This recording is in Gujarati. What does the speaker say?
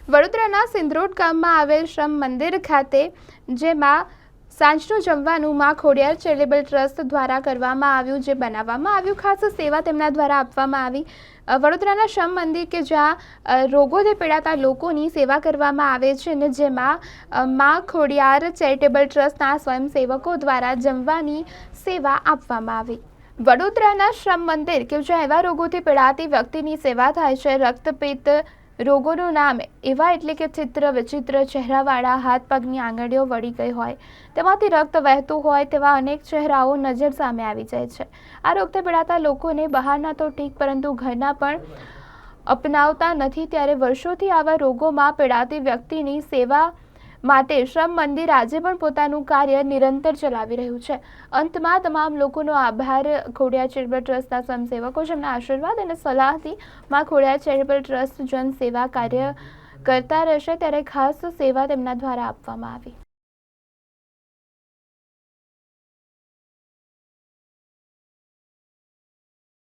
વડોદરાના સિંદરોડ ગામમાં આવેલ શ્રમ મંદિર ખાતે જેમાં સાંજનું જમવાનું માં ખોડિયાર ચેરિટેબલ ટ્રસ્ટ દ્વારા કરવામાં આવ્યું, જે બનાવવામાં આવ્યું ખાસ સેવા તેમના દ્વારા આપવામાં આવી। વડોદરાના શ્રમ મંદિર કે જ્યાં રોગોથી પીડાતા લોકોની સેવા કરવામાં આવે છે અને જેમાં માં ખોડિયાર ચેરિટેબલ ટ્રસ્ટના સ્વયંસેવકો દ્વારા જમવાની સેવા આપવામાં આવી। વડોદરાના શ્રમ મંદિર કે જ્યાં એવા રોગોથી પીડાતી વ્યક્તિની સેવા થાય છે। રક્તપિત્ત રોગોનું નામ એવા એટલે કે ચિત્ર વિચિત્ર ચહેરાવાળા, હાથ પગની આંગળીઓ વળી ગઈ હોય, તેમાંથી રક્ત વહેતું હોય તેવા અનેક ચહેરાઓ નજર સામે આવી જાય છે। આ રોગથી પીડાતા લોકોને બહારના તો ઠીક પરંતુ ઘરના પણ અપનાવતા નથી, ત્યારે વર્ષોથી આવા રોગોમાં પીડાતી વ્યક્તિની સેવા માટે શ્રમ મંદિર આજે પણ પોતાનું કાર્ય નિરંતર ચલાવી રહ્યું છે। અંતમાં તમામ લોકોનો આભાર ખોડિયાર ચેરિટેબલ ટ્રસ્ટના સ્વયંસેવકો, જેમના આશીર્વાદ અને સલાહથી માં ખોડિયાર ચેરિટેબલ ટ્રસ્ટ જન સેવા કાર્ય કરતા રહેશે, ત્યારે ખાસ સેવા તેમના દ્વારા આપવામાં આવી।